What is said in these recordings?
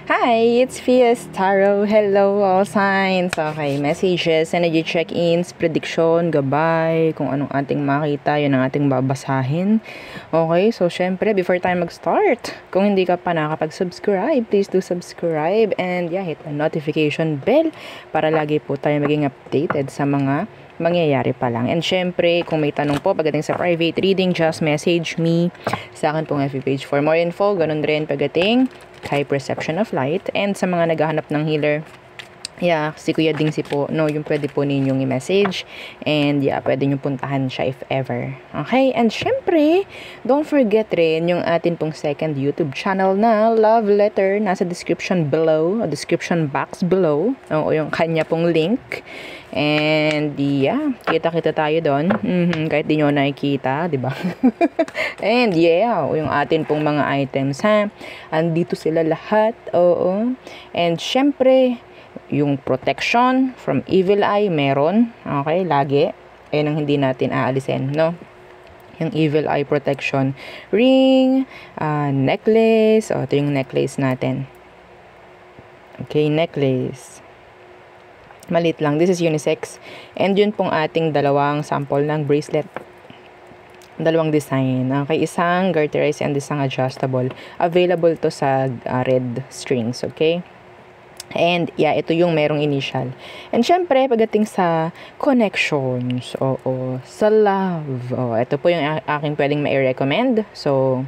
Hi, it's Fias Tarot. Hello, all signs. Okay, messages, energy check-ins, prediction, gabay, kung anong ating makita, yun ang ating babasahin. Okay, so syempre, before tayo mag-start, kung hindi ka pa nakapag-subscribe, please do subscribe and yeah, hit the notification bell para lagi po tayo maging updated sa mga mangyayari pa lang. And syempre, kung may tanong po pagdating sa private reading, just message me sa akin pong FB page for more info. Ganun rin pagdating kay Perception of Light. And sa mga naghahanap ng healer, yeah, si Kuya Dingsi po, no, yung pwede po ninyong i-message. And yeah, pwede nyo puntahan siya if ever. Okay? And syempre, don't forget rin yung atin pong second YouTube channel na Love Letter. Nasa description below, o description box below. O yung kanya pong link. And yeah, kita-kita tayo doon. Kahit di nyo nakikita, di ba? And yeah, yung atin pong mga items, ha. Andito sila lahat. Oo. And syempre, yung protection from evil eye, meron. Okay, lagi. Ayun ang hindi natin aalisin, no? Yung evil eye protection. Ring, necklace. O, ito yung necklace natin. Okay, necklace. Malit lang. This is unisex. And yun pong ating dalawang sample ng bracelet. Dalawang design. Okay, isang garterized and isang adjustable. Available to sa red strings. Okay? And yeah, ito yung merong initial. And syempre, pagdating sa connections, oo, sa love, ito po yung aking pwedeng ma-recommend. So,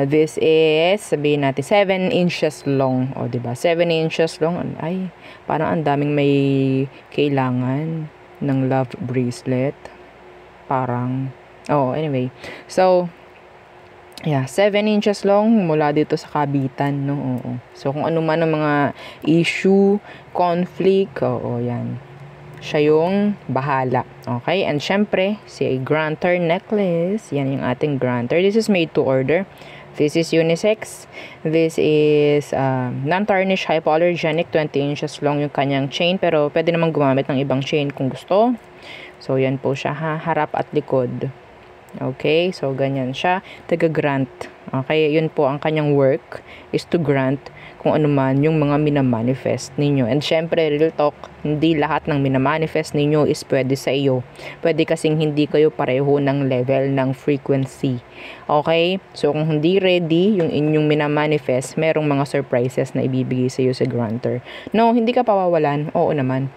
this is, sabihin natin, 7 inches long. O, diba? 7 inches long. Ay, parang ang daming may kailangan ng love bracelet. Parang, anyway. So, yeah, 7 inches long mula dito sa kabitan, no? Oo. So, kung ano man ang mga issue, conflict, yan. Siya yung bahala. Okay? And syempre, si granter necklace. Yan yung ating granter. This is made to order. This is unisex. This is non-tarnish, hypoallergenic, 20 inches long yung kanyang chain. Pero pwede naman gumamit ng ibang chain kung gusto. So, yan po siya, ha? Harap at likod. Okay, so ganyan siya, taga-grant. Okay, yun po ang kanyang work is to grant kung ano man yung mga minamanifest ninyo. And syempre, real talk, hindi lahat ng minamanifest ninyo is pwede sa iyo. Pwede kasing hindi kayo pareho ng level ng frequency. Okay, so kung hindi ready yung inyong minamanifest, merong mga surprises na ibibigay sa iyo sa granter. No, hindi ka pawawalan. Oo naman.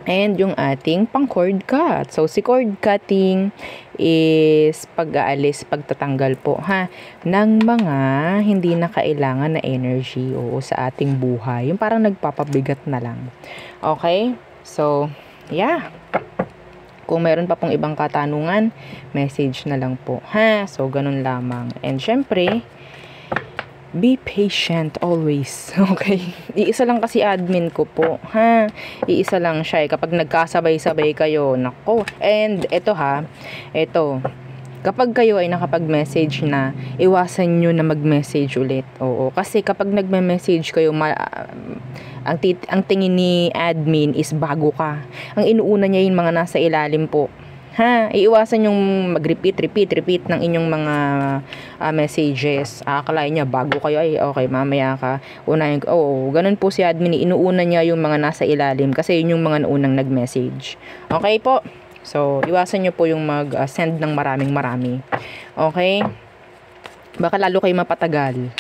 And yung ating pang cord cut. So, si cord cutting is pag-aalis, pagtatanggal po, ha, ng mga hindi na kailangan na energy sa ating buhay. Yung parang nagpapabigat na lang. Okay? So, yeah. Kung meron pa pong ibang katanungan, message na lang po, ha? So, ganun lamang. And syempre, be patient always. Okay? Iisa lang kasi admin ko po, ha? Iisa lang siya. Kapag nagkasabay-sabay kayo, nako. And ito, ha? Ito. Kapag kayo ay nakapag-message na, iwasan nyo na mag-message ulit. Oo. Kasi kapag nagme-message kayo, ang tingin ni admin is bago ka. Ang inuuna niya yung mga nasa ilalim po. Ha, iiwasan yung mag-repeat ng inyong mga messages. Akalain niya, bago kayo, ay okay, mamaya ka. Unahin, ganun po si admin, inuuna niya yung mga nasa ilalim kasi yun yung mga naunang nag-message. Okay po? So, iwasan niyo po yung mag-send ng marami. Okay? Baka lalo kayo mapatagal.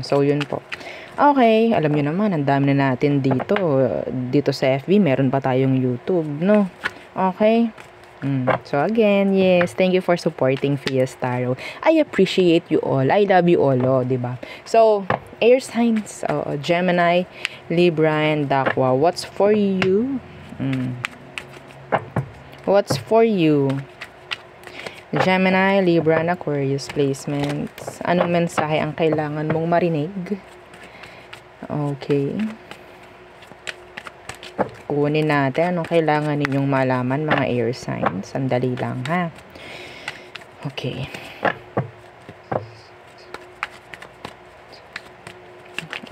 So, yun po. Okay, alam niyo naman, ang dami na natin dito. Dito sa FB, meron pa tayong YouTube, no? Okay? So again, yes, thank you for supporting Fias Tarot. I appreciate you all. I love you all, diba? So, air signs, Gemini, Libra, and Aqua. What's for you? What's for you? Gemini, Libra, and Aquarius placements. Anong mensahe ang kailangan mong marinig? Okay. Kunin natin anong kailangan ninyong malaman, mga air signs. Sandali lang, ha? Okay.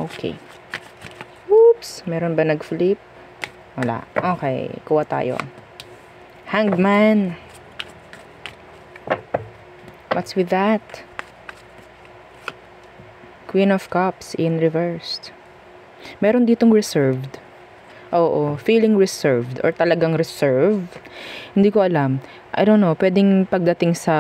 Okay. Oops! Meron ba nag-flip? Wala. Okay. Kuha tayo. Hangman. What's with that? Queen of Cups in reversed. Meron ditong reserved. Oo, feeling reserved or talagang reserved. Hindi ko alam. I don't know, pwedeng pagdating sa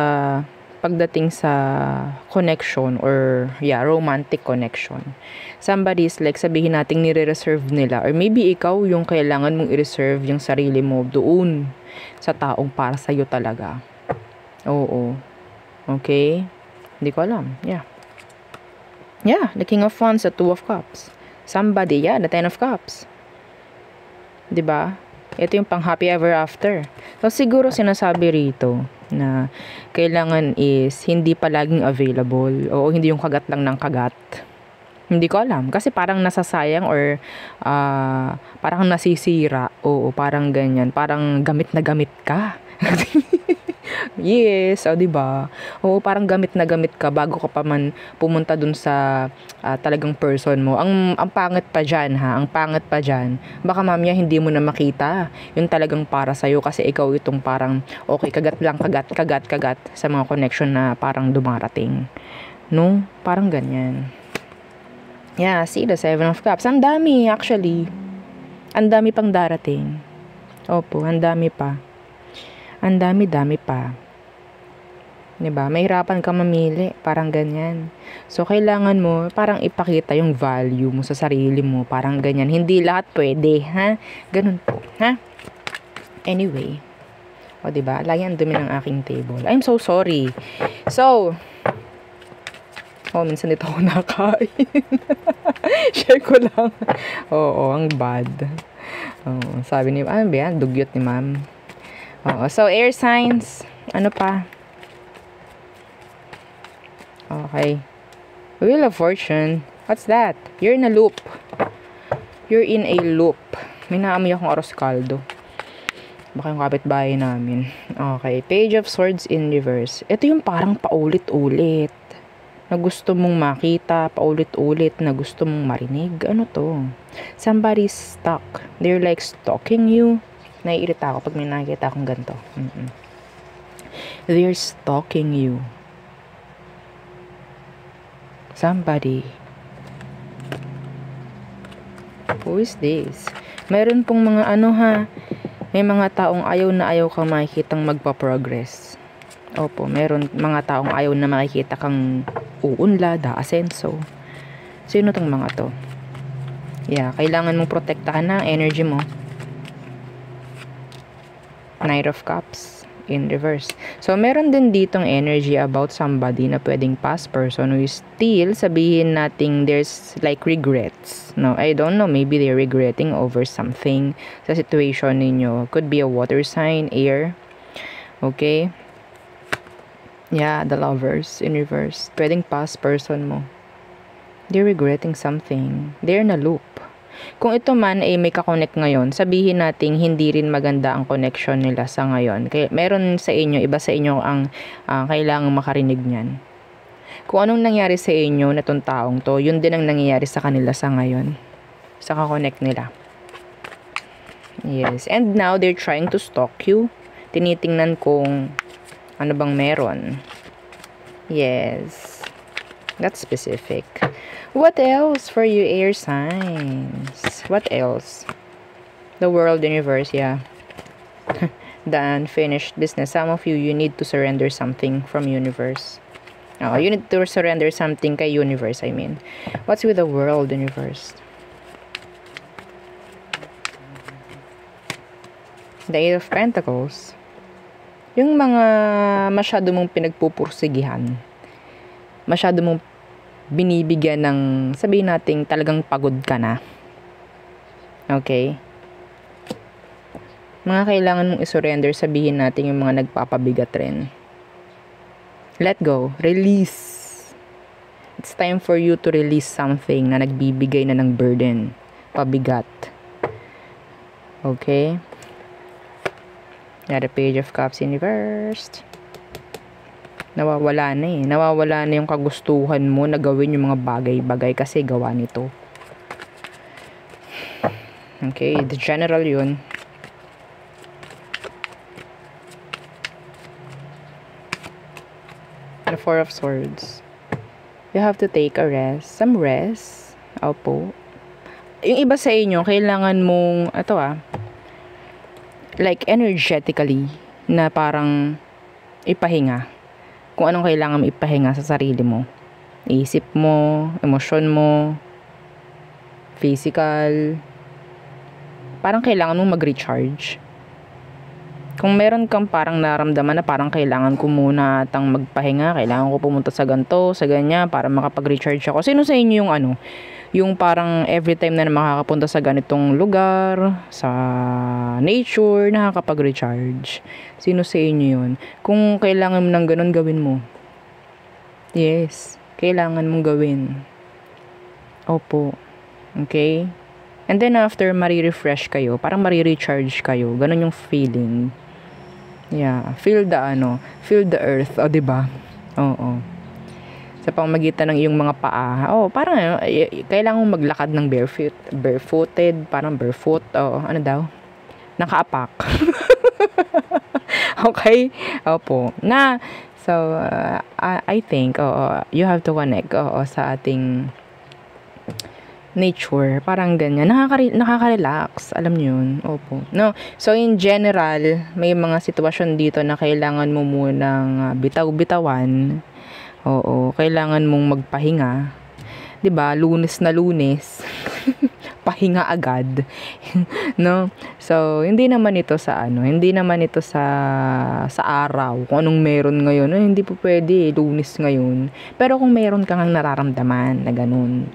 connection or romantic connection. Somebody is like sabihin nating nire-reserve nila or maybe ikaw yung kailangan mong i-reserve yung sarili mo doon sa taong para sa'yo talaga. Oo. Okay? Hindi ko alam. Yeah, the King of Wands, the Two of Cups. Somebody, the Ten of Cups. 'Di ba? Ito yung pang happy ever after. So, siguro sinasabi rito na kailangan is hindi palaging available. O hindi yung kagat lang ng kagat. Hindi ko alam. Kasi parang nasasayang or parang nasisira. Oo, parang ganyan. Parang gamit na gamit ka. Yes, diba? Oo, parang gamit na gamit ka bago ka pa man pumunta dun sa talagang person mo. Ang pangit pa dyan, Ang pangit pa dyan. Baka mamaya hindi mo na makita yung talagang para sa'yo kasi ikaw itong parang okay, kagat lang, kagat sa mga connection na parang dumarating. No? Parang ganyan. Yeah, see the Seven of Cups. Ang dami, actually. Ang dami pang darating. Opo, ang dami pa. Ang dami-dami pa. 'Di ba? Mahirapan ka mamili, parang ganyan. So kailangan mo parang ipakita yung value mo sa sarili mo, parang ganyan. Hindi lahat pwede, Ganun po, Anyway. 'Di ba? Lagi ang dumi ng aking table. I'm so sorry. So, minsan dito ako nakain. Share ko lang. Oo, ang bad. Sabi ni, dugyot ni ma'am. So air signs, ano pa? Okay. Wheel of Fortune. What's that? You're in a loop. You're in a loop. May naamoy akong arroz caldo. Baka yung kapitbahay namin. Okay. Page of Swords in reverse. Ito yung parang paulit-ulit. Na gusto mong makita, paulit-ulit, na gusto mong marinig. Ano to? Somebody's stuck. They're like stalking you. Naiirita ako pag may nakikita akong ganito. They're stalking you. Somebody. Who is this? Meron pong mga may mga taong ayaw na ayaw kang makikitang magpa-progress. Opo, meron mga taong ayaw na makikita kang uunlad, asenso. Sino tong mga to? Yeah, kailangan mong protektahan ang energy mo. Knight of Cups in reverse. So, meron din ditong energy about somebody na pwedeng past person who is still sabihin nating there's like regrets. No, I don't know. Maybe they're regretting over something sa situation ninyo. Could be a water sign, air. Okay? Yeah, the Lovers in reverse. Pwedeng past person mo. They're regretting something. They're in a loop. Kung ito man ay may kakonect ngayon, sabihin nating hindi rin maganda ang connection nila sa ngayon. Kaya meron sa inyo, iba sa inyo ang kailangang makarinig niyan. Kung anong nangyari sa inyo na tong taong to, yun din ang nangyayari sa kanila sa ngayon. Sa kakonect nila. Yes. And now, they're trying to stalk you. Tinitingnan kung ano bang meron. Yes. That's specific. What else for you, air signs? What else? The World in reverse, yeah. The unfinished business. Some of you need to surrender something from universe. You need to surrender something kay universe, I mean. What's with the World in reverse? The Eight of Pentacles. Yung mga masyado mong pinagpupursigihan. Masyado mong binibigyan ng, sabihin natin, talagang pagod ka na. Okay? Mga kailangan mong isurrender, sabihin natin yung mga nagpapabigat rin. Let go. Release. It's time for you to release something na nagbibigay na ng burden. Pabigat. Okay? The Page of Cups in reversed. Nawawala na Nawawala na yung kagustuhan mo na gawin yung mga bagay-bagay kasi gawa nito. Okay, the general yun. The Four of Swords. You have to take a rest. Some rest. Opo. Yung iba sa inyo, kailangan mong, like energetically, na parang ipahinga. Kung anong kailangan ipahinga sa sarili mo. Isip mo, emosyon mo, physical. Parang kailangan mong mag-recharge. Kung meron kang parang naramdaman na parang kailangan ko muna atang magpahinga, kailangan ko pumunta sa ganito, sa ganyan, para makapag-recharge ako. Sino sa inyo yung yung parang every time na makakapunta sa ganitong lugar, sa nature, nakakapag-recharge? Sino sa inyo yun? Kung kailangan mo ng ganun, gawin mo. Yes, kailangan mong gawin. Opo. Okay? And then after, mari-refresh kayo, parang mari-recharge kayo. Ganun yung feeling. Yeah, feel the earth, o diba? Oo. Sa pamamagitan ng iyong mga paa. Parang kailangan mong maglakad ng barefooted, parang barefoot, nakaapak. Okay? Opo. So, I think, you have to connect, sa ating nature, parang ganyan. Nakaka-relax, alam niyo yun. Opo. No. So in general, may mga sitwasyon dito na kailangan mo munang bitaw-bitawan. Oo, kailangan mong magpahinga. 'Di ba? Lunes na Lunes. Pahinga agad. No? So, hindi naman ito sa sa araw. Kung anong meron ngayon, hindi po pwede, Lunes ngayon. Pero kung meron kang nararamdaman na ganun,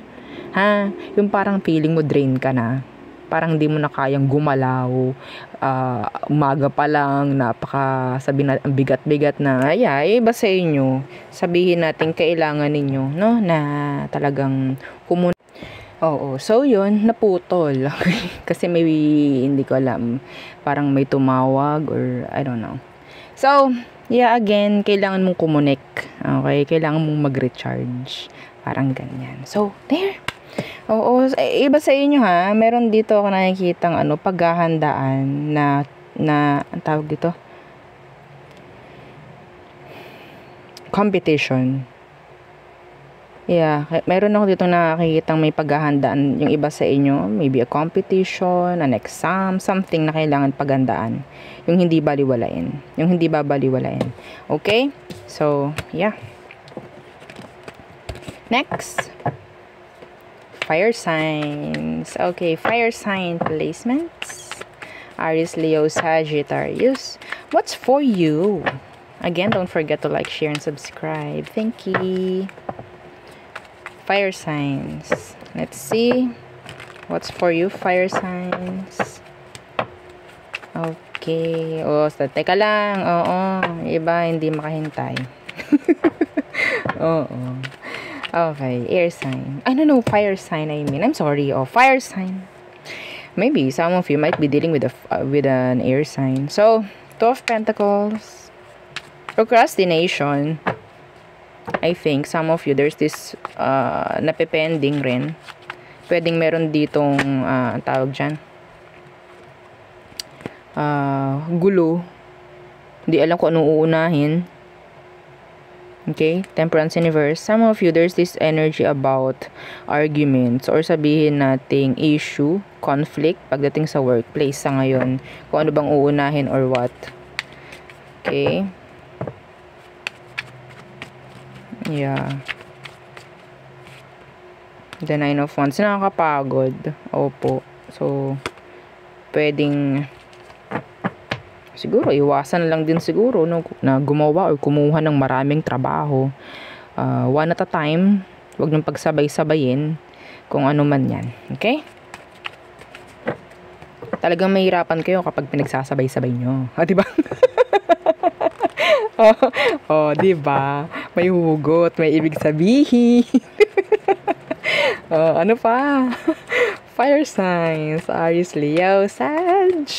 yung parang feeling mo drain ka na, parang di mo na kayang gumalaw, umaga pa lang, sabi na, ang bigat-bigat na, iba sa inyo, sabihin natin kailangan ninyo, no, na talagang Oo, so yun, naputol. Kasi hindi ko alam, parang may tumawag or I don't know. So, again, kailangan mong connect, okay, kailangan mong mag-recharge, parang ganyan. So, there. Oo, iba sa inyo meron dito ako nakikitang paghahandaan na ang tawag dito, competition. Yeah, meron ako dito nakikitang may paghahandaan yung iba sa inyo, maybe a competition, an exam, something na kailangan paghandaan. Yung hindi baliwalain, yung hindi babaliwalain. Okay? So, yeah. Next. Fire signs. Okay, fire sign placements. Aries, Leo, Sagittarius. What's for you? Again, don't forget to like, share, and subscribe. Thank you. Fire signs. Let's see. What's for you, fire signs? Okay. Teka lang. Iba, hindi makahintay. Okay, air sign. No, fire sign, I'm sorry. Fire sign. Maybe some of you might be dealing with an air sign. So, Two of Pentacles. Procrastination. I think some of you, there's this napepending rin. Pwedeng meron ditong tawag dyan, gulo. Hindi alam kung anong uunahin. Okay, Temperance Universe. Some of you, there's this energy about arguments or sabihin nating issue, conflict pagdating sa workplace sa ngayon. Kung ano bang uunahin or what. Okay. Yeah. The Nine of Wands. Nakakapagod. Opo. So, pwedeng siguro iwasan lang din siguro, no, na gumawa or kumuha ng maraming trabaho, one at a time. Huwag niyong pagsabay-sabayin kung ano man yan. Okay? Talagang mahirapan kayo kapag pinagsasabay-sabay nyo. Diba? Diba? May hugot, may ibig sabihin. Ano pa? Fire signs. Aries, Leo, Sag.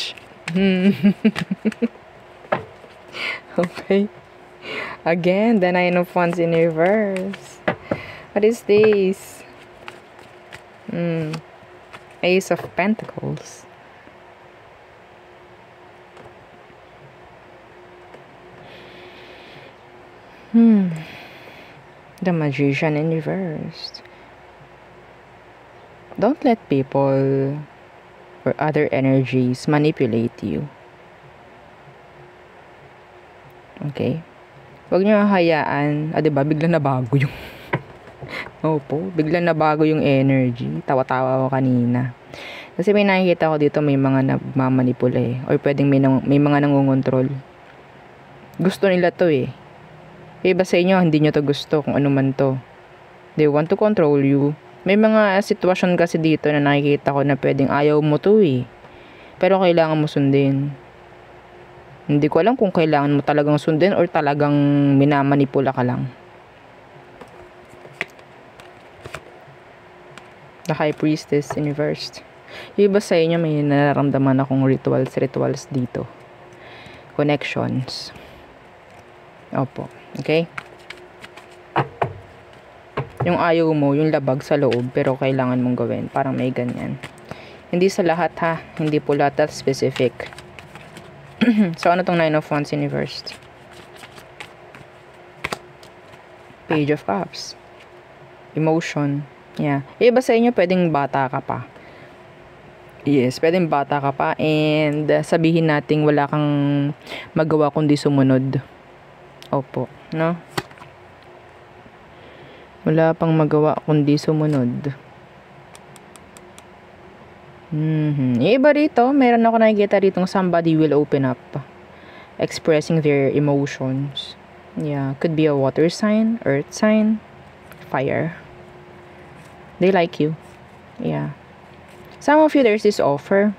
Okay. Again, the Nine of Wands in reverse. What is this? Ace of Pentacles. The Magician in reverse. Don't let people or other energies manipulate you. Okay? Huwag niyo hayaan, diba, biglang nabago yung opo, biglang nabago yung energy. Tawa-tawa ako kanina. Kasi may nakikita ko dito, may mga nagmamanipula eh. Or pwedeng may mga nangungontrol. Gusto nila to eh. Iba sa inyo, hindi nyo to gusto kung ano man to. They want to control you. May mga sitwasyon kasi dito na nakikita ko na pwedeng ayaw mo to eh. Pero kailangan mo sundin. Hindi ko alam kung kailangan mo talagang sundin or talagang minamanipula ka lang. The High Priestess in reverse. Yung iba sa inyo may nararamdaman akong rituals dito. Connections. Opo. Okay? Yung ayaw mo, yung labag sa loob, pero kailangan mong gawin. Parang may ganyan. Hindi sa lahat ha. Hindi po lahat, that's specific. So, ano tong 9 of Wands in reverse? Page of Cups. Emotion. Yeah. Iba sa inyo, pwedeng bata ka pa. Yes, pwedeng bata ka pa. And sabihin nating wala kang magawa kundi sumunod. Opo. No? Wala pang magawa kundi sumunod. Iba rito, meron ako nakikita rito somebody will open up. Expressing their emotions. Yeah, could be a water sign, earth sign, fire. They like you. Yeah. Some of you, there's this offer.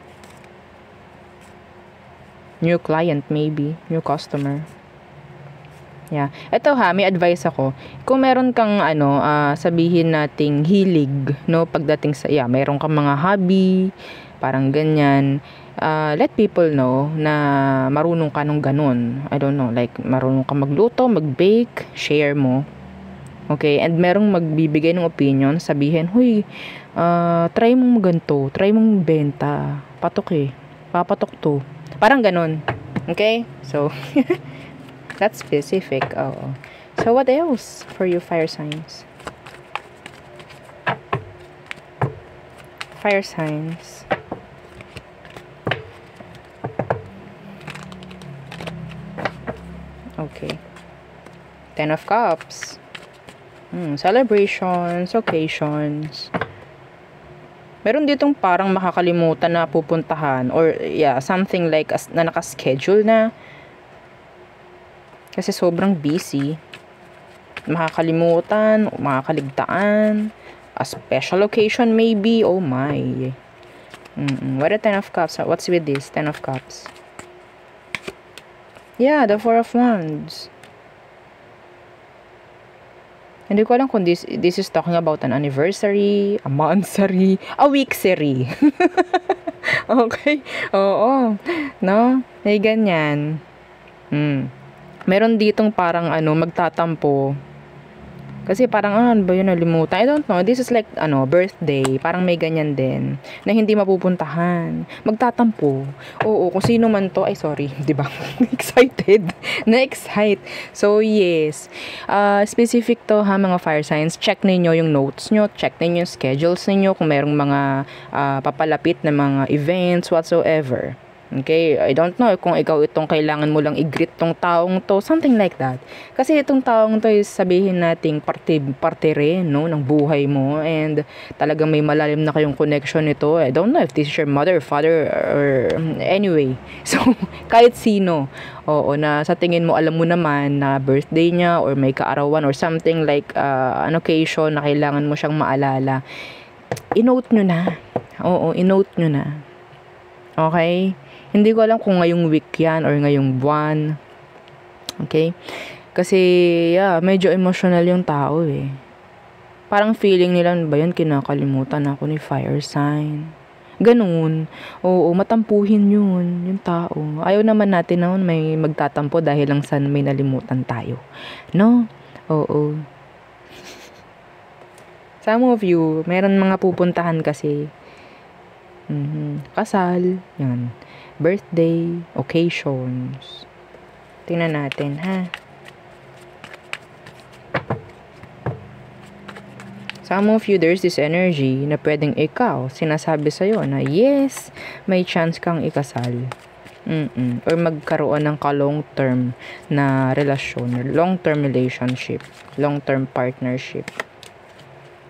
New client maybe, new customer. Yeah. Ito ha, may advice ako. Kung meron kang sabihin nating hilig, no, pagdating sa meron kang mga hobby, parang ganyan. Let people know na marunong ka nung ganun. I don't know, like marunong ka magluto, mag-bake, share mo. Okay, and merong magbibigay ng opinion, sabihin, "Huy, try mong ganito, try mong benta. Patok eh. Papatok to." Parang ganun. Okay? So that's specific. Oh. So, what else for you fire signs? Fire signs. Okay. 10 of Cups. Celebrations, occasions. Meron ditong parang makakalimutan na pupuntahan or something like na nakaschedule na. Kasi sobrang busy. Makakalimutan, makakaligtaan. A special occasion maybe. Oh my. What a 10 of Cups? What's with this 10 of Cups? Yeah, the 4 of Wands. Hindi ko alam kung this is talking about an anniversary, a monthsary, a weeksary. Okay? Oo. No? May ganyan. Meron ditong parang magtatampo. Kasi parang ano ba yun, nalimutan. I don't know. This is like birthday. Parang may ganyan din na hindi mapupuntahan. Magtatampo. Oo, kung sino man to. Ay, sorry. 'Di ba? Excited. Na-excite. So, yes. Specific to ha, mga fire signs. Check ninyo yung notes nyo. Check ninyo yung schedules ninyo. Kung merong mga papalapit na mga events, whatsoever. Okay, I don't know kung ikaw itong kailangan mo lang i-greet tong taong to, something like that. Kasi itong taong to is sabihin nating parte rin, no, ng buhay mo, and talagang may malalim na kayong connection nito. I don't know if this is your mother, father, or anyway. So, kahit sino, na sa tingin mo, alam mo naman na birthday niya or may kaarawan or something like an occasion na kailangan mo siyang maalala, i-note nyo na. I-note nyo na. Okay? Hindi ko alam kung ngayong week yan or ngayong buwan. Okay? Kasi, medyo emotional yung tao eh. Parang feeling nila, ba yan, kinakalimutan ako ni fire sign. Ganun. Oo, matampuhin yun, yung tao. Ayaw naman natin na may magtatampo dahil lang sa may nalimutan tayo. No? Oo. Some of you, meron mga pupuntahan kasi. Kasal, yan. Birthday, occasions. Tingnan natin, ha? Some of you, there's this energy na pwedeng ikaw, sinasabi sa'yo na yes, may chance kang ikasal. Or magkaroon ng ka-long-term na relasyon, long-term relationship, long-term partnership.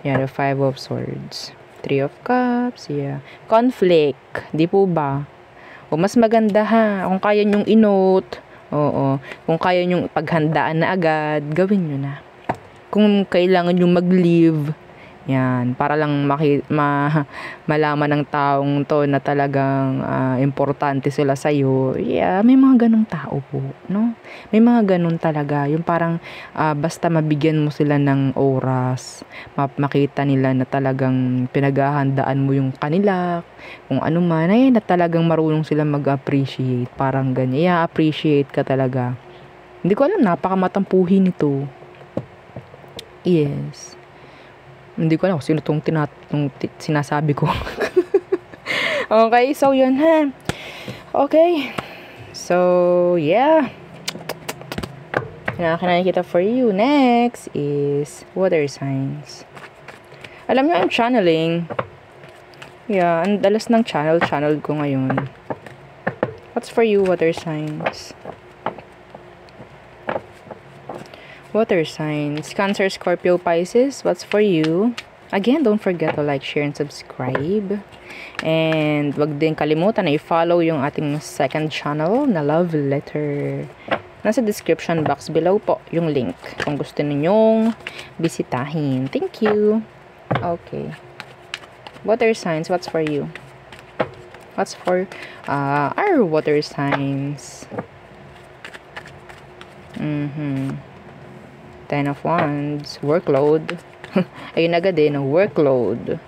Yeah, the 5 of Swords. 3 of Cups, yeah. Conflict, di po ba? O mas maganda ha, kung kaya nyong inote, oo, kung kaya nyong paghandaan na agad, gawin nyo na. Kung kailangan nyong mag-leave, yan, para lang malaman ng taong to na talagang importante sila sa'yo. Yeah, may mga ganong tao po, no? May mga ganon talaga. Yung parang basta mabigyan mo sila ng oras, makita nila na talagang pinaghahandaan mo yung kanila, kung ano man, ay na talagang marunong sila mag-appreciate. Parang ganyan. I-appreciate ka talaga. Hindi ko alam, napakamatampuhin nito. Yes. Hindi ko alam kung sino tong sinasabi ko. Okay, so yun ha. Okay. So, yeah. Nakakita for you. Next is water signs. Alam nyo, I'm channeling. Yeah, ang dalas ng channel ko ngayon. What's for you, water signs? Water signs, Cancer, Scorpio, Pisces, what's for you? Again, don't forget to like, share, and subscribe. And wag din kalimutan na i-follow yung ating second channel na Love Letter. Nasa description box below po yung link kung gusto ninyong bisitahin. Thank you. Okay. Water signs, what's for you? What's for our water signs? 10 of Wands, workload. Ayun agad no, workload.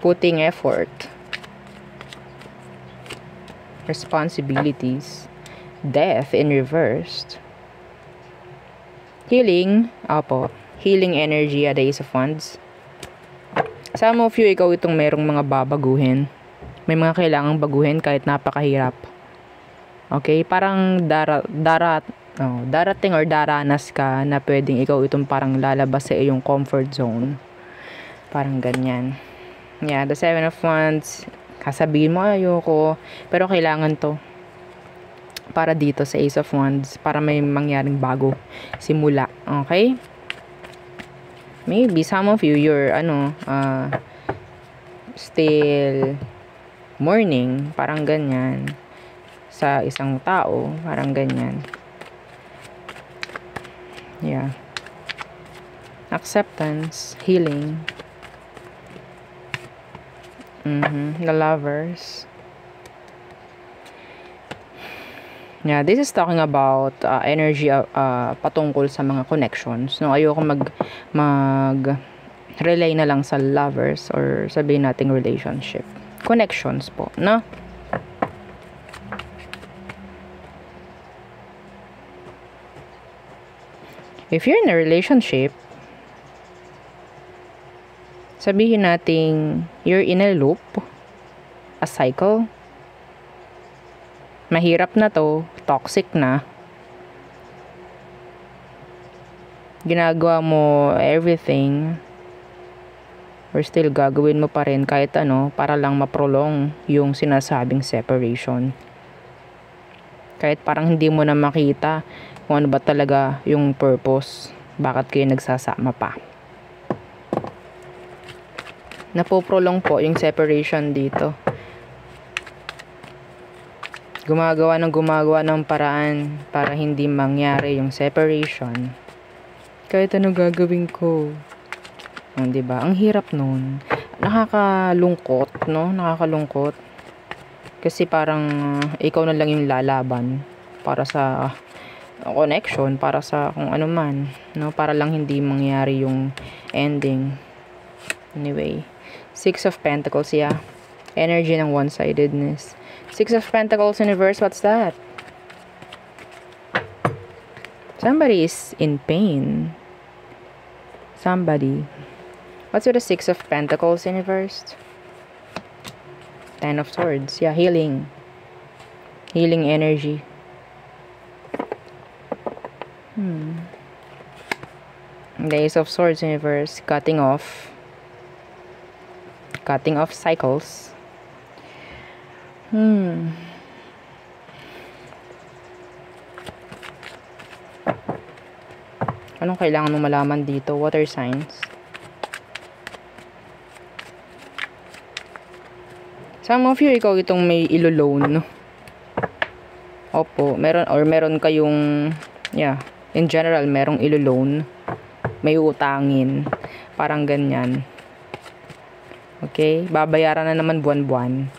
Putting effort. Responsibilities. Death in reversed. Healing. Opo. Healing energy, the Ace of Wands. Some of you, ikaw itong merong mga babaguhin. May mga kailangang baguhin kahit napakahirap. Okay? Parang darating or daranas ka na pwedeng ikaw itong parang lalabas sa iyong comfort zone. Parang ganyan. Yeah, the 7 of Wands, kasabihin mo ayoko, pero kailangan to. Para dito sa Ace of Wands, para may mangyaring bago. Simula. Okay? Maybe some of you, you're still mourning, parang ganyan. Sa isang tao, parang ganyan. Yeah. Acceptance, healing. The Lovers. Yeah, this is talking about energy patungkol sa mga connections. No, ayoko mag-relay na lang sa lovers or sabihin nating relationship. Connections po, no? If you're in a relationship, sabihin nating you're in a loop, a cycle. Mahirap na to, toxic na. Ginagawa mo everything, or still gagawin mo pa rin kahit ano, para lang ma-prolong yung sinasabing separation. Kahit parang hindi mo na makita kung ano ba talaga yung purpose, bakit kayo nagsasama pa. Napoprolong po yung separation dito. Gumagawa ng paraan para hindi mangyari yung separation. Kahit ano gagawin ko. Diba? Ang hirap nun. Nakakalungkot, no? Nakakalungkot. Kasi parang ikaw na lang yung lalaban para sa connection, para sa kung ano man, no? Para lang hindi mangyari yung ending. Anyway, 6 of Pentacles, yeah. Energy ng one-sidedness. 6 of Pentacles in reverse, what's that? Somebody is in pain. Somebody. What's with the 6 of Pentacles in reverse? 10 of Swords, yeah, healing. Healing energy. The Ace of Swords universe, cutting off cycles. Anong kailangan mong malaman dito? Water signs. Some of you, ikaw itong may ilo-loan. Opo, meron kayong, in general, merong ilo-loan. May utangin. Parang ganyan. Okay? Babayaran na naman buwan-buwan.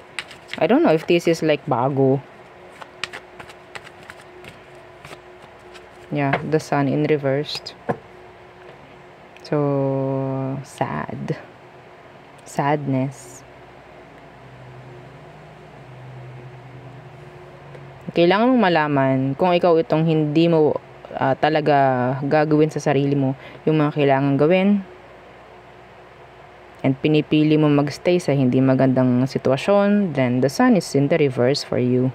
I don't know if this is like bago. Yeah, the sun in reversed. So, sad. Sadness. Kailangan mong malaman kung ikaw itong hindi mo talaga gagawin sa sarili mo yung mga kailangan gawin and pinipili mo magstay sa hindi magandang sitwasyon, then the sun is in the reverse for you.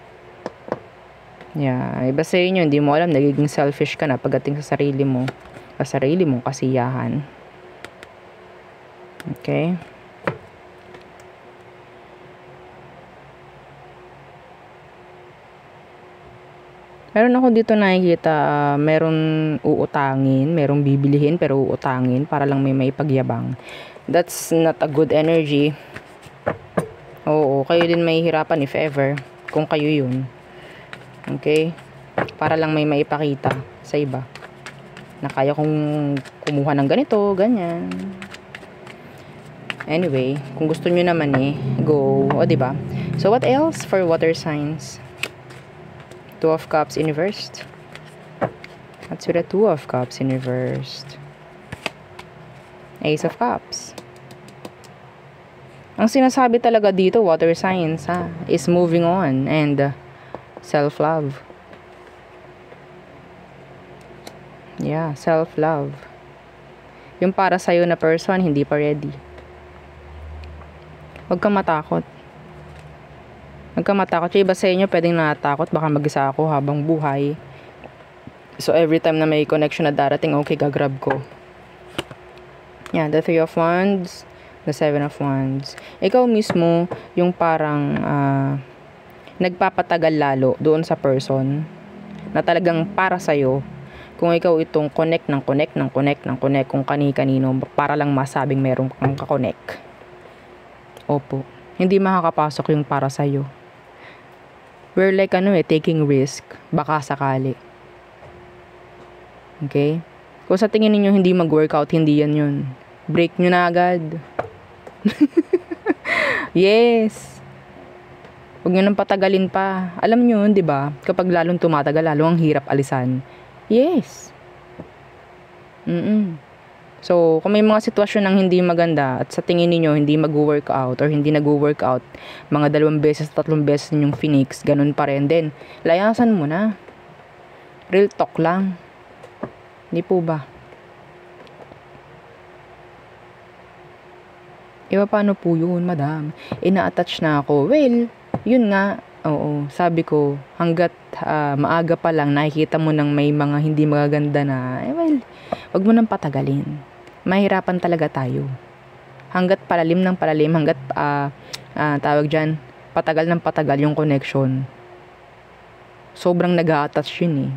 Yeah, iba sa inyo, hindi mo alam, nagiging selfish ka na pagdating sa sarili mo, sa sarili mong kasiyahan. Okay? Meron ako dito nakikita, meron uutangin, merong bibilihin pero uutangin para lang may maipagyabang. That's not a good energy. Oo, kayo din may hirapan if ever, kung kayo yun. Okay? Para lang may maipakita sa iba na kaya kong kumuha ng ganito, ganyan. Anyway, kung gusto nyo naman go. O, diba? So, what else for water signs? Two of Cups in reversed. What's with the Two of Cups in reversed? Ace of Cups. Ang sinasabi talaga dito, water signs, is moving on and self-love. Yeah, self-love. Yung para sa'yo na person, hindi pa ready. Huwag kang matakot. Huwag kang matakot. Yung iba sa inyo, pwedeng natatakot. Baka mag-isa ako habang buhay. So, every time na may connection na darating, okay, gagrab ko. Yeah, the Three of Wands, the Seven of Wands. Ikaw mismo, yung parang nagpapatagal lalo doon sa person na talagang para sa'yo. Kung ikaw itong connect kung kani-kanino para lang masabing meron kang kakonect. Opo. Hindi makakapasok yung para sa'yo. We're like taking risk. Baka sakali. Okay? Kung sa tingin niyo hindi mag-workout, hindi yan yun. Break nyo na agad. Yes. Huwag nyo nang patagalin pa. Alam nyo, di ba? Kapag lalong tumatagal, lalong ang hirap alisan. Yes. So, kung may mga sitwasyon ng hindi maganda at sa tingin niyo hindi mag-workout or hindi nag-workout, mga 2 beses, 3 beses ninyong finix, ganun pa rin din. Layasan mo na. Real talk lang. Hindi po ba? Iba paano po yun, madam? Ina-attach na ako. Well, yun nga. Oo, sabi ko, hanggat maaga pa lang, nakikita mo nang may mga hindi magaganda na, wag mo nang patagalin. Mahirapan talaga tayo. Hanggat palalim ng palalim, hanggat, tawag dyan, patagal ng patagal yung connection. Sobrang nag-a-attach yun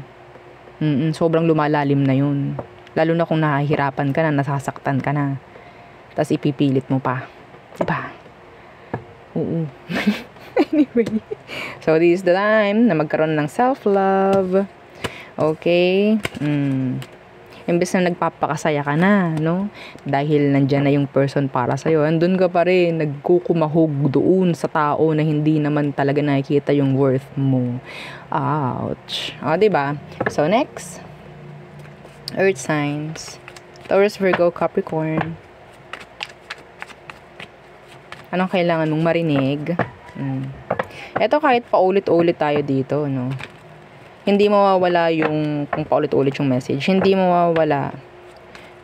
sobrang lumalalim na yun. Lalo na kung nahihirapan ka na, nasasaktan ka na. Tapos ipipilit mo pa. Diba? Oo. Anyway, so this is the time na magkaroon ng self-love. Okay? Imbes na nagpapakasaya ka na, no? Dahil nandyan na yung person para sa'yo, andun ka pa rin, nagkukumahog doon sa tao na hindi naman talaga nakikita yung worth mo. Ouch. O, diba? So, next. Earth signs. Taurus, Virgo, Capricorn. Anong kailangan mong marinig? Ito kahit paulit-ulit tayo dito, no? Hindi mawawala yung, kung paulit-ulit yung message, hindi mawawala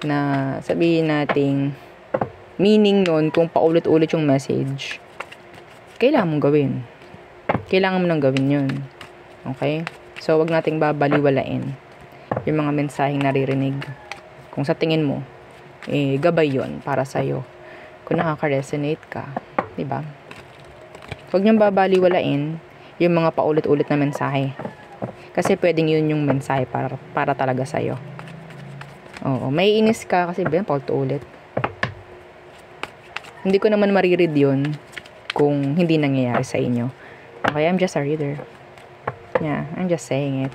na sabihin nating meaning nun kung paulit-ulit yung message. Kailangan mong gawin. Kailangan mo nang gawin yun. Okay? So, wag nating babaliwalain yung mga mensaheng naririnig. Kung sa tingin mo, gabay yon para sa'yo. Kung nakaka-resonate ka, diba? Huwag niyong babaliwalain yung mga paulit-ulit na mensahe. Kasi pwedeng yun yung mensahe para talaga sa'yo. Oo, may inis ka kasi paulit-ulit. Hindi ko naman mariread yun kung hindi nangyayari sa inyo. Okay, I'm just a reader. Yeah, I'm just saying it.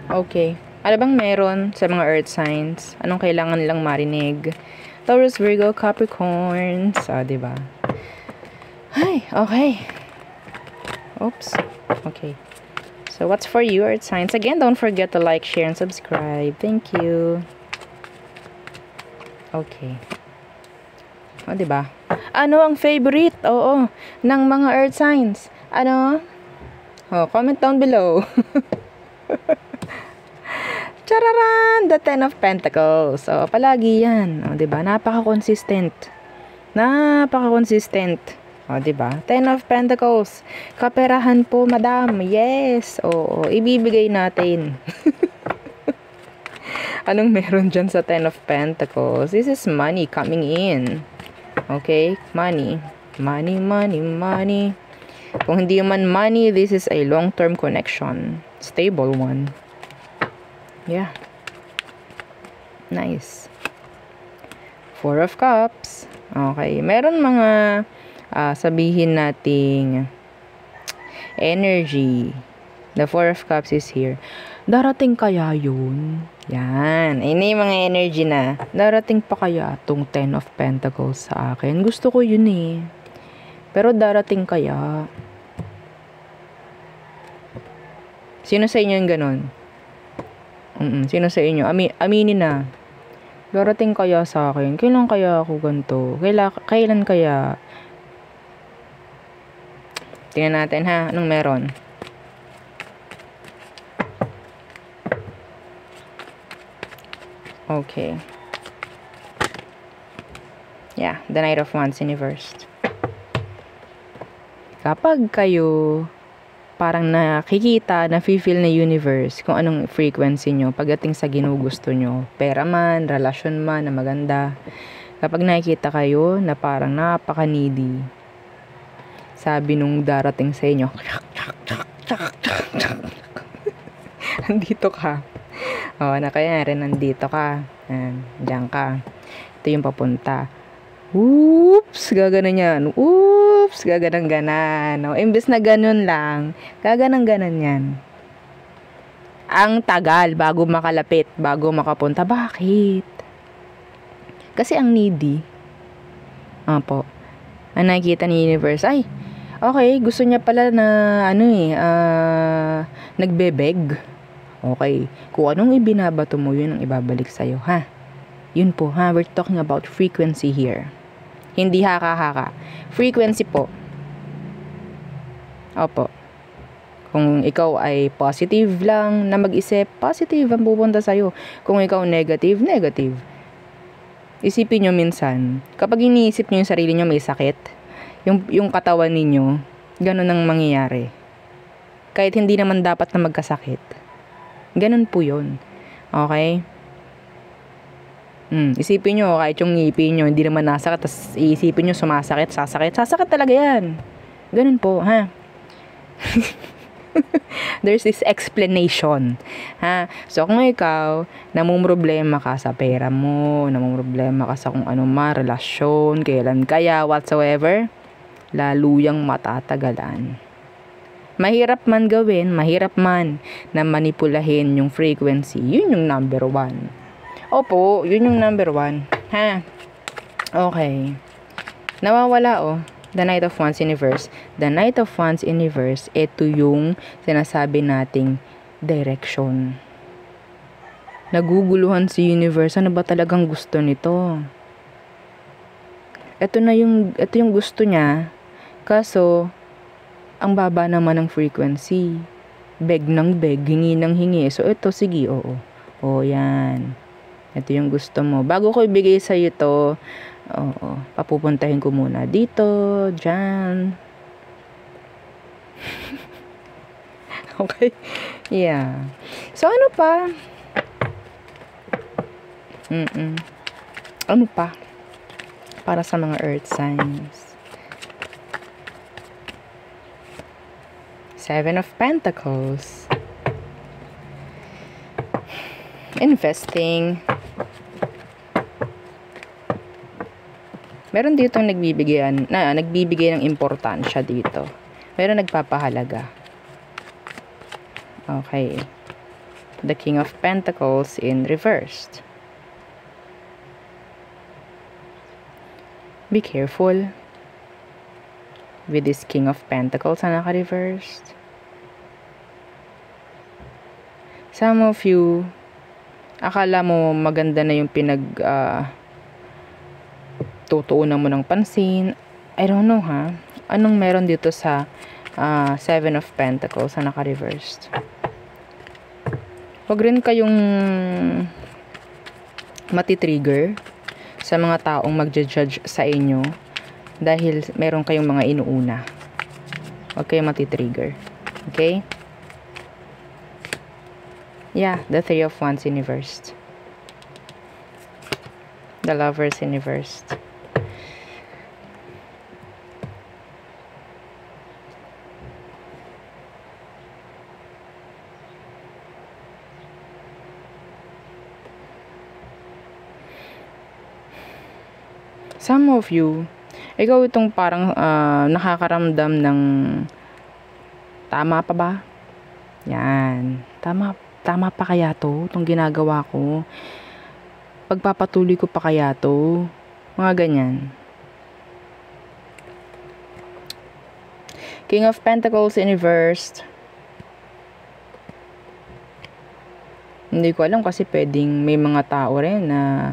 Okay. Ano bang meron sa mga earth signs? Anong kailangan nilang marinig? Taurus, Virgo, Capricorn. So, diba? Ay, okay. Oops. Okay. So, what's for you, earth signs? Again, don't forget to like, share, and subscribe. Thank you. Okay. O, diba? Ano ang favorite? Oo. Ng mga earth signs? Ano? Comment down below. Chararan! The Ten of Pentacles. So, palagi yan. O, diba? Napaka-consistent. Napaka-consistent. O, diba? Ten of Pentacles. Kaperahan po, madam. Yes. O, ibibigay natin. Anong meron dyan sa Ten of Pentacles? This is money coming in. Okay? Money. Money, money, money. Kung hindi man money, this is a long-term connection. Stable one. Yeah. Nice. Four of Cups. Okay. Meron mga sabihin nating energy. The Four of Cups is here. Darating kaya yun? Yan. Ayun na yung mga energy na. Darating pa kaya tong Ten of Pentacles sa akin? Gusto ko yun eh. Pero darating kaya? Sino sa inyo yung ganun? Sino sa inyo? Aminin na. Darating kaya sa akin? Kailan kaya ako ganito? Kailan kaya? Tingnan natin ha. Anong meron? Okay. Yeah, the Knight of Wands in reversed. Kapag kayo parang nakikita, na-feel na universe kung anong frequency nyo pagdating sa ginugusto nyo, pera man, relasyon man na maganda, kapag nakikita kayo na parang napaka-needy, sabi nung darating sa inyo, andito ka. Na kaya rin nandito ka. Diyan ka. Ito yung papunta. Oops! Gaganon yan. Oops! Gaganon-ganan. Imbes na ganun lang, gaganon-ganon yan. Ang tagal bago makalapit, bago makapunta. Bakit? Kasi ang needy. Opo. Ang nakikita ni universe, ay, okay, gusto niya pala na, nagbebeg. Okay. Kung anong ibinabato mo, yun ang ibabalik sa'yo, ha? Yun po, ha? We're talking about frequency here. Hindi haka-haka. Frequency po. Opo. Kung ikaw ay positive lang na mag-isip, positive ang pupunta sa'yo. Kung ikaw negative, negative. Isipin nyo minsan, kapag iniisip nyo yung sarili nyo may sakit, yung katawan ninyo, ganun ang mangyayari. Kahit hindi naman dapat na magkasakit. Ganun po yun. Okay? Isipin nyo, kahit yung ngipin nyo, hindi naman nasakit, tapos iisipin nyo, sumasakit, sasakit. Sasakit talaga yan. Ganun po, ha? There's this explanation. Ha? So, kung ikaw, namumroblema ka sa pera mo, namumroblema ka sa kung ano relasyon, kailan kaya, whatsoever, laluyang matatagalan. Mahirap man gawin, mahirap man na manipulahin yung frequency. Yun yung number 1. Opo, yun yung number 1. Ha? Okay. Nawawala The Knight of Wands in reverse. The Knight of Wands in reverse, ito yung sinasabi nating direction. Naguguluhan si universe. Ano ba talagang gusto nito? Ito yung gusto niya. Kaso, ang baba naman ng frequency. Beg ng beg, hingi ng hingi. So, ito, sige, oo. Yan. Ito yung gusto mo. Bago ko ibigay sa'yo ito, papupuntahin ko muna dito, dyan. Okay? Yeah. So, ano pa? Ano pa? Para sa mga earth signs. Seven of Pentacles. Investing. Meron dito nagbibigay ng importansya dito. Meron nagpapahalaga. Okay. The King of Pentacles in reversed. Be careful with this King of Pentacles na naka-reversed. Some of you, akala mo maganda na yung tutuunan mo ng pansin. I don't know ha. Anong meron dito sa Seven of Pentacles na naka-reversed? Huwag rin kayong matitrigger sa mga taong magja-judge sa inyo dahil meron kayong mga inuuna. Huwag kayong matitrigger. Okay? Yeah, the Three of Wands in reversed. The Lovers in reversed. Some of you, ikaw itong parang nakakaramdam ng tama pa ba? Yan. Tama pa kaya to? Itong ginagawa ko? Pagpapatuloy ko pa kaya to? Mga ganyan. King of Pentacles in reversed. Hindi ko alam kasi pwedeng may mga tao rin na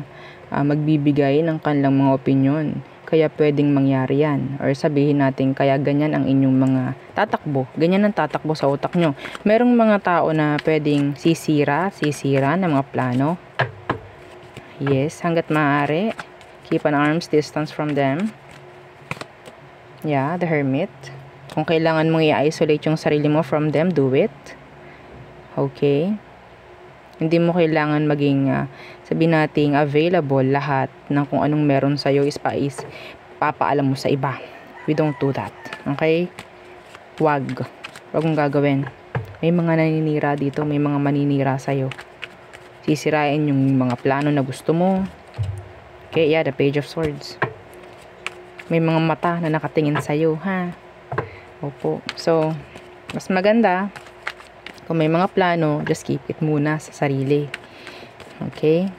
magbibigay ng kanilang mga opinyon. Kaya pwedeng mangyari yan. Or sabihin natin, kaya ganyan ang inyong mga tatakbo. Ganyan ang tatakbo sa utak nyo. Merong mga tao na pwedeng sisira ng mga plano. Yes, hanggat maaari. Keep an arm's distance from them. Yeah, the Hermit. Kung kailangan mong i-isolate yung sarili mo from them, do it. Okay. Hindi mo kailangan maging, sabihin natin, available lahat ng kung anong meron sa'yo is papaalam mo sa iba. We don't do that. Okay? Wag mong gagawin. May mga naninira dito, may mga maninira sa'yo. Sisirain yung mga plano na gusto mo. Okay, yeah, the Page of Swords. May mga mata na nakatingin sa'yo, ha? Opo. So, mas maganda, kung may mga plano, just keep it muna sa sarili. Okay?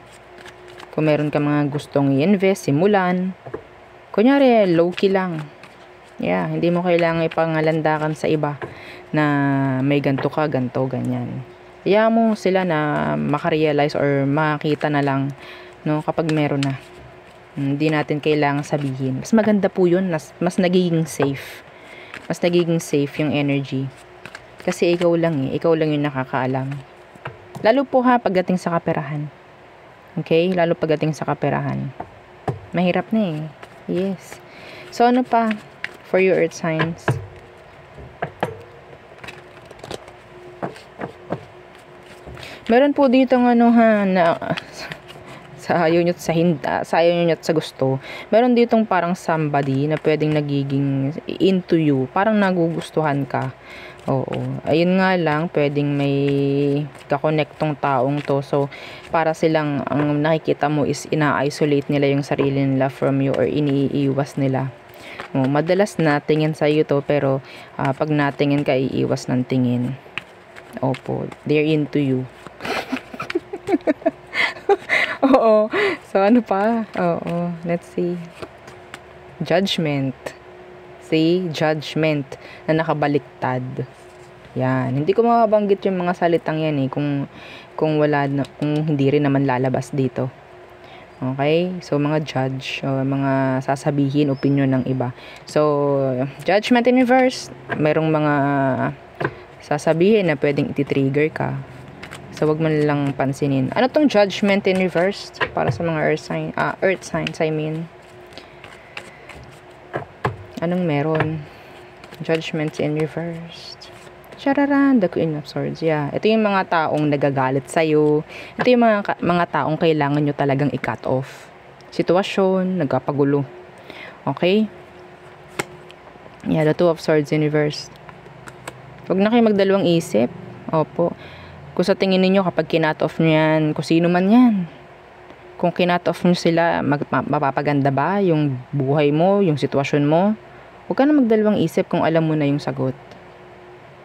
Kung meron ka mga gustong i-invest, simulan. Kunyari, low-key lang. Yeah, hindi mo kailangan ipangalandakan sa iba na may ganto ka, ganto, ganyan. Kaya mo sila na makarealize or makita na lang, no, kapag meron na. Hindi natin kailangan sabihin. Mas maganda po yun. Mas nagiging safe. Mas nagiging safe yung energy. Kasi ikaw lang yung nakakaalam. Lalo po ha, pagdating sa kaperahan. Okay? Lalo pagdating sa kaperahan. Mahirap na eh. Yes. So, ano pa for your earth signs? Meron po dito ng ano ha, na sa ayaw nyo sa gusto. Meron ditong parang somebody na pwedeng nagiging into you. Parang nagugustuhan ka. Oo. Ayun nga lang, pwedeng may kakonektong taong to. So, para silang, ang nakikita mo is ina-isolate nila yung sarili nila from you or iniiwas nila. Madalas natingin sa iyo to, pero pag natingin ka, iiwas ng tingin. Opo. They're into you. Oo. So, ano pa? Oo. Let's see. Judgment. See? Judgment na nakabaliktad. Yan. Hindi ko mababanggit yung mga salitang yan eh. Kung hindi rin naman lalabas dito. Okay? So, mga judge. Mga sasabihin, opinion ng iba. So, judgment in reverse. Merong mga sasabihin na pwedeng iti-trigger ka. So, wag mo lang pansinin. Ano tong judgment in reverse? Para sa mga earth signs, I mean. Anong meron? Judgment in reverse. Chararan, the Queen of Swords. Yeah. Ito yung mga taong nagagalit sa'yo. Ito yung mga taong kailangan nyo talagang i-cut off. Sitwasyon, nagkapagulo. Okay? Yeah, the Two of Swords in reverse. Huwag na kayo magdalawang isip. Opo. Kung sa tingin ninyo kapag kinat off nyo yan, kung sino man yan, kung kinat off nyo sila, mapapaganda ba yung buhay mo, yung sitwasyon mo? Huwag ka na magdalawang isip kung alam mo na yung sagot.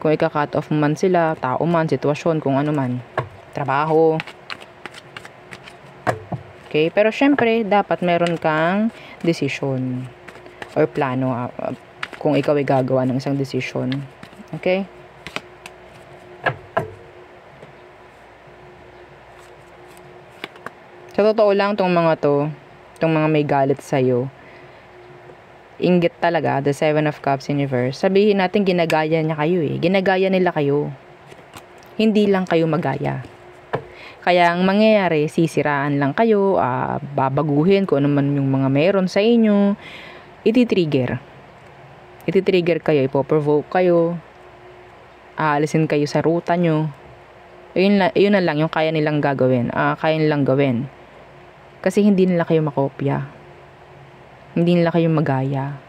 Kung ika-cut off man sila, tao man, sitwasyon, kung ano man. Trabaho. Okay? Pero syempre, dapat meron kang decision or plano kung ikaw ay gagawa ng isang decision. Okay? Sa totoo lang, tong mga may galit sa'yo, inggit talaga, the Seven of Cups in reverse. Sabihin natin, ginagaya niya kayo eh. Ginagaya nila kayo. Hindi lang kayo magaya. Kaya ang mangyayari, sisiraan lang kayo, babaguhin kung ano man yung mga meron sa inyo, iti-trigger kayo, ipoprovoke kayo, aalisin kayo sa ruta nyo. Yun na lang yung kaya nilang gagawin. Kaya nilang gawin. Kasi hindi nila kayo makopya. Hindi nila kayo magaya.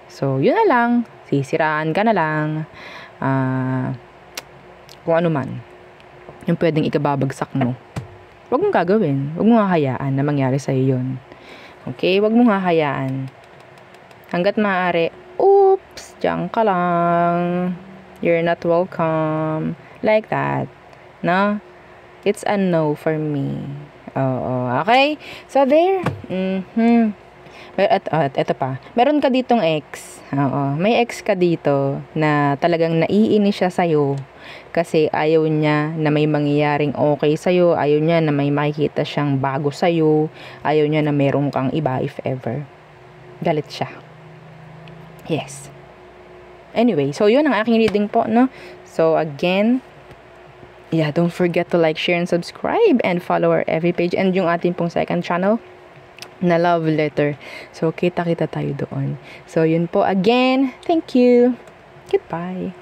So, yun na lang. Sisiraan ka na lang. Kung ano man. Yung pwedeng ikababagsak mo. Huwag mong gagawin. Huwag mong hahayaan na mangyari sa'yo yun. Okay? Huwag mong hahayaan. Hanggat maaari, oops, diyan ka lang. You're not welcome. Like that. No? It's a no for me. Oo. Okay? So, there. Ito pa. Meron ka ditong ex. Oo. May ex ka dito na talagang naiinis siya sa'yo kasi ayaw niya na may mangyayaring okay sa'yo. Ayaw niya na may makikita siyang bago sa'yo. Ayaw niya na meron kang iba if ever. Galit siya. Yes. Anyway, so yun ang aking reading po, no? So, again, yeah, don't forget to like, share, and subscribe and follow our every page and yung ating pong second channel na Love Letter. So, kita-kita tayo doon. So, yun po. Again, thank you. Goodbye.